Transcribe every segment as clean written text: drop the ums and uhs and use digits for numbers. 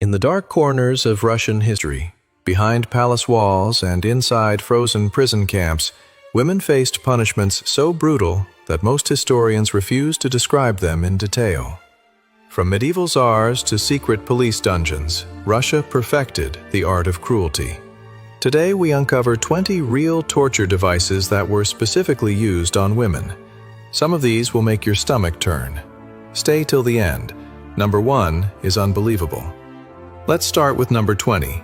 In the dark corners of Russian history, behind palace walls and inside frozen prison camps, women faced punishments so brutal that most historians refuse to describe them in detail. From medieval czars to secret police dungeons, Russia perfected the art of cruelty. Today we uncover 20 real torture devices that were specifically used on women. Some of these will make your stomach turn. Stay till the end. Number 1 is unbelievable. Let's start with number 20,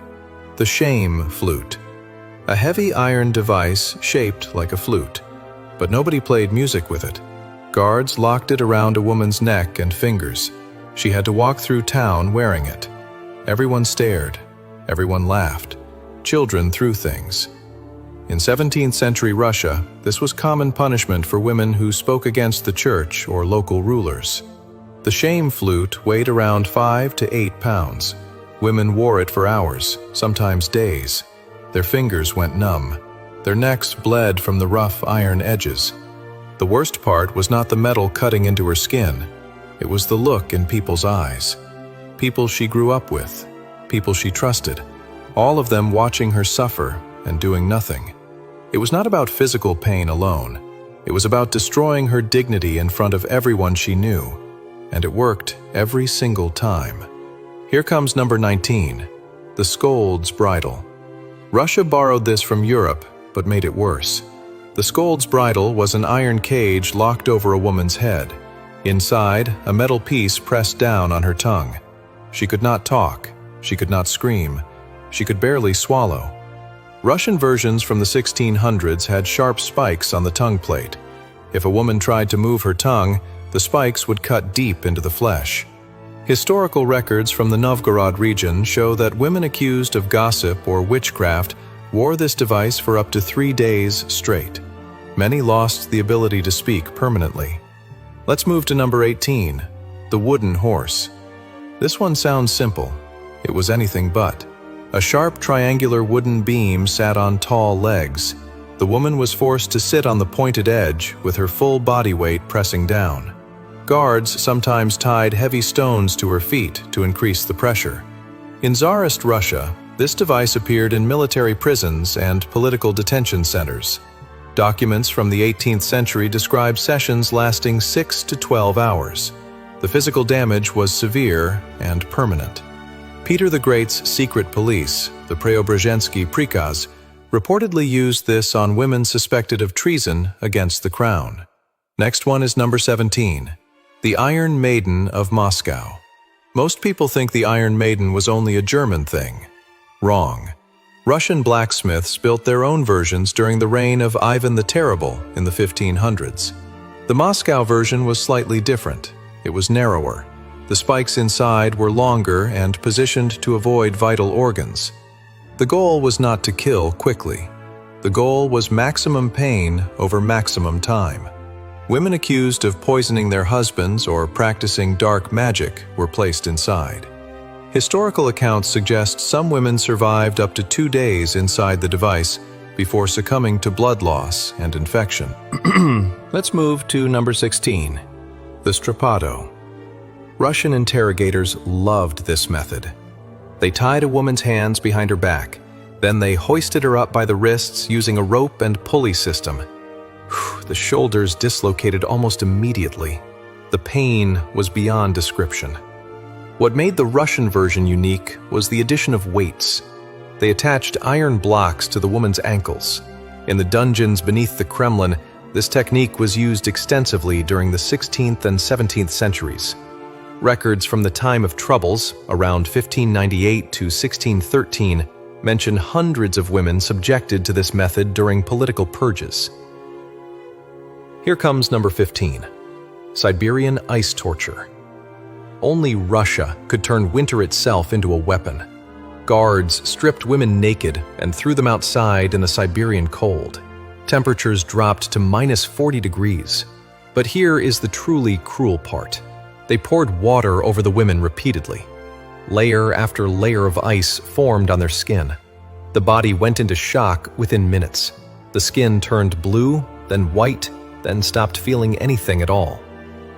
the shame flute. A heavy iron device shaped like a flute, but nobody played music with it. Guards locked it around a woman's neck and fingers. She had to walk through town wearing it. Everyone stared. Everyone laughed. Children threw things. In 17th century Russia, this was common punishment for women who spoke against the church or local rulers. The shame flute weighed around 5 to 8 pounds. Women wore it for hours, sometimes days. Their fingers went numb. Their necks bled from the rough iron edges. The worst part was not the metal cutting into her skin. It was the look in people's eyes. People she grew up with, people she trusted, all of them watching her suffer and doing nothing. It was not about physical pain alone. It was about destroying her dignity in front of everyone she knew. And it worked every single time. Here comes number 19, the scold's bridle. Russia borrowed this from Europe, but made it worse. The scold's bridle was an iron cage locked over a woman's head. Inside, a metal piece pressed down on her tongue. She could not talk. She could not scream. She could barely swallow. Russian versions from the 1600s had sharp spikes on the tongue plate. If a woman tried to move her tongue, the spikes would cut deep into the flesh. Historical records from the Novgorod region show that women accused of gossip or witchcraft wore this device for up to 3 days straight. Many lost the ability to speak permanently. Let's move to number 18, the wooden horse. This one sounds simple. It was anything but. A sharp triangular wooden beam sat on tall legs. The woman was forced to sit on the pointed edge with her full body weight pressing down. Guards sometimes tied heavy stones to her feet to increase the pressure. In Tsarist Russia, this device appeared in military prisons and political detention centers. Documents from the 18th century describe sessions lasting 6 to 12 hours. The physical damage was severe and permanent. Peter the Great's secret police, the Preobrazhensky Prikaz, reportedly used this on women suspected of treason against the crown. Next one is number 17. The Iron Maiden of Moscow. Most people think the Iron Maiden was only a German thing. Wrong. Russian blacksmiths built their own versions during the reign of Ivan the Terrible in the 1500s. The Moscow version was slightly different. It was narrower. The spikes inside were longer and positioned to avoid vital organs. The goal was not to kill quickly. The goal was maximum pain over maximum time. Women accused of poisoning their husbands or practicing dark magic were placed inside. Historical accounts suggest some women survived up to 2 days inside the device before succumbing to blood loss and infection. Let's move to number 16, the strappado. Russian interrogators loved this method. They tied a woman's hands behind her back. Then they hoisted her up by the wrists using a rope and pulley system. The shoulders dislocated almost immediately. The pain was beyond description. What made the Russian version unique was the addition of weights. They attached iron blocks to the woman's ankles. In the dungeons beneath the Kremlin, this technique was used extensively during the 16th and 17th centuries. Records from the time of troubles, around 1598 to 1613, mention hundreds of women subjected to this method during political purges. Here comes number 15, Siberian ice torture. Only Russia could turn winter itself into a weapon. Guards stripped women naked and threw them outside in the Siberian cold. Temperatures dropped to -40 degrees. But here is the truly cruel part. They poured water over the women repeatedly. Layer after layer of ice formed on their skin. The body went into shock within minutes. The skin turned blue, then white, then stopped feeling anything at all.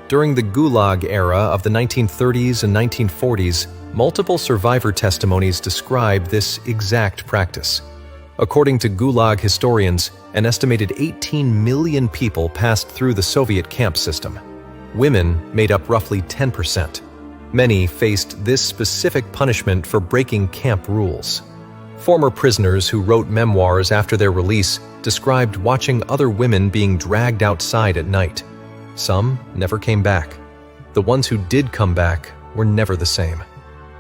During the Gulag era of the 1930s and 1940s, Multiple survivor testimonies describe this exact practice. According to Gulag historians, an estimated 18 million people passed through the Soviet camp system. Women made up roughly 10%. Many faced this specific punishment for breaking camp rules. Former prisoners who wrote memoirs after their release described watching other women being dragged outside at night. Some never came back. The ones who did come back were never the same.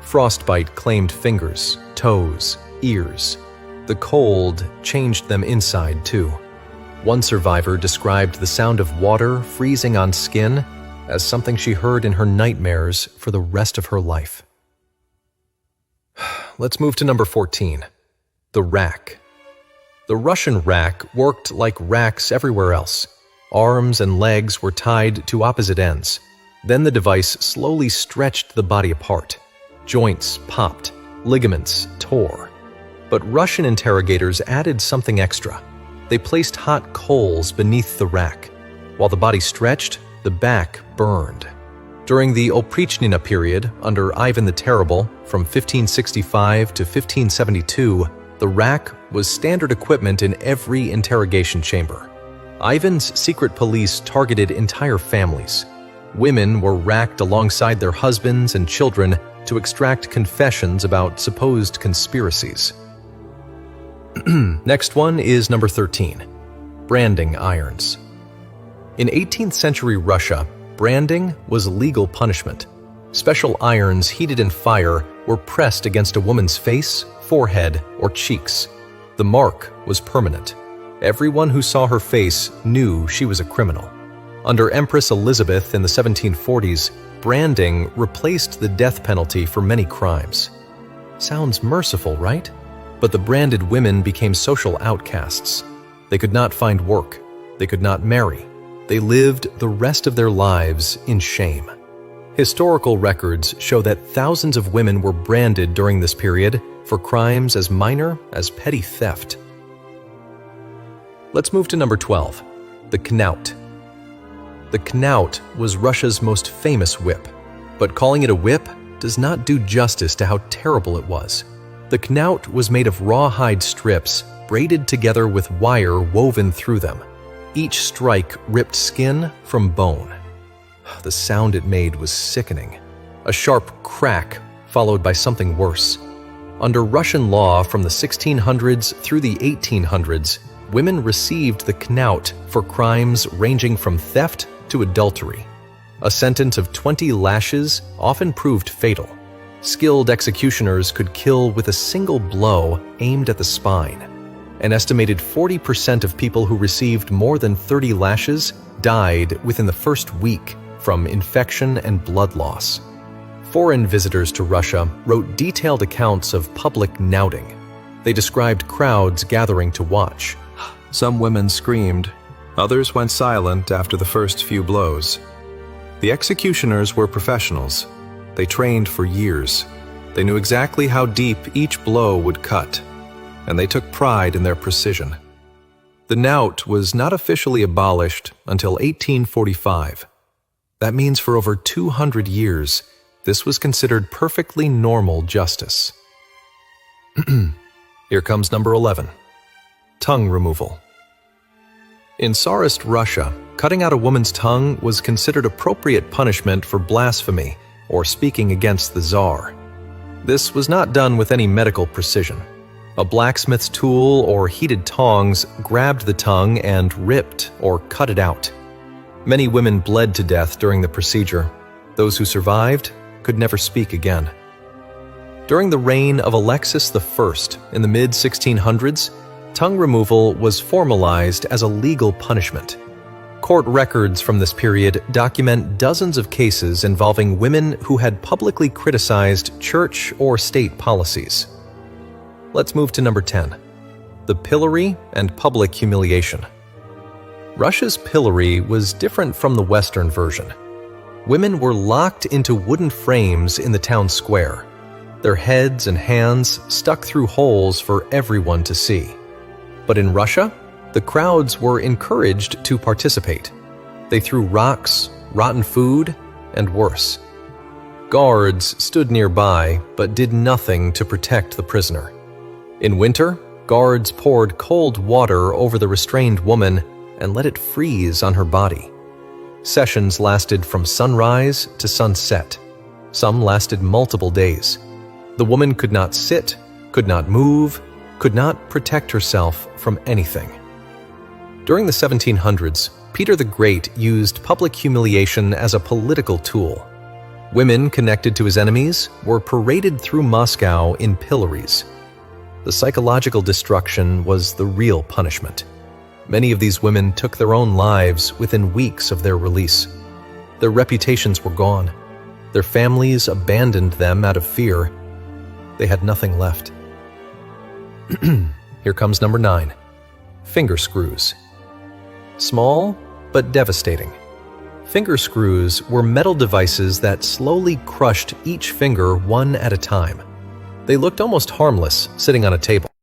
Frostbite claimed fingers, toes, ears. The cold changed them inside too. One survivor described the sound of water freezing on skin as something she heard in her nightmares for the rest of her life. Let's move to number 14, the rack. The Russian rack worked like racks everywhere else. Arms and legs were tied to opposite ends. Then the device slowly stretched the body apart. Joints popped, ligaments tore. But Russian interrogators added something extra. They placed hot coals beneath the rack. While the body stretched, the back burned. During the Oprichnina period, under Ivan the Terrible, from 1565 to 1572, the rack was standard equipment in every interrogation chamber. Ivan's secret police targeted entire families. Women were racked alongside their husbands and children to extract confessions about supposed conspiracies. Next one is number 13, branding irons. In 18th century Russia, branding was legal punishment. Special irons heated in fire were pressed against a woman's face, forehead, or cheeks. The mark was permanent. Everyone who saw her face knew she was a criminal. Under Empress Elizabeth in the 1740s, branding replaced the death penalty for many crimes. Sounds merciful, right? But the branded women became social outcasts. They could not find work. They could not marry. They lived the rest of their lives in shame. Historical records show that thousands of women were branded during this period for crimes as minor as petty theft. Let's move to number 12, the knout. The knout was Russia's most famous whip, but calling it a whip does not do justice to how terrible it was. The knout was made of rawhide strips braided together with wire woven through them. Each strike ripped skin from bone. The sound it made was sickening. A sharp crack followed by something worse. Under Russian law from the 1600s through the 1800s, women received the knout for crimes ranging from theft to adultery. A sentence of 20 lashes often proved fatal. Skilled executioners could kill with a single blow aimed at the spine. An estimated 40% of people who received more than 30 lashes died within the first week from infection and blood loss. Foreign visitors to Russia wrote detailed accounts of public knouting. They described crowds gathering to watch. Some women screamed. Others went silent after the first few blows. The executioners were professionals. They trained for years. They knew exactly how deep each blow would cut, and they took pride in their precision. The knout was not officially abolished until 1845. That means for over 200 years, this was considered perfectly normal justice. Here comes number 11, tongue removal. In Tsarist Russia, cutting out a woman's tongue was considered appropriate punishment for blasphemy or speaking against the Tsar. This was not done with any medical precision. A blacksmith's tool or heated tongs grabbed the tongue and ripped or cut it out. Many women bled to death during the procedure. Those who survived could never speak again. During the reign of Alexis I in the mid-1600s, tongue removal was formalized as a legal punishment. Court records from this period document dozens of cases involving women who had publicly criticized church or state policies. Let's move to number 10, the pillory and public humiliation. Russia's pillory was different from the Western version. Women were locked into wooden frames in the town square, their heads and hands stuck through holes for everyone to see. But in Russia, the crowds were encouraged to participate. They threw rocks, rotten food, and worse. Guards stood nearby but did nothing to protect the prisoner. In winter, guards poured cold water over the restrained woman and let it freeze on her body. Sessions lasted from sunrise to sunset. Some lasted multiple days. The woman could not sit, could not move, could not protect herself from anything. During the 1700s, Peter the Great used public humiliation as a political tool. Women connected to his enemies were paraded through Moscow in pillories. The psychological destruction was the real punishment. Many of these women took their own lives within weeks of their release. Their reputations were gone. Their families abandoned them out of fear. They had nothing left. Here comes number 9. Finger screws. Small, but devastating. Finger screws were metal devices that slowly crushed each finger one at a time. They looked almost harmless sitting on a table.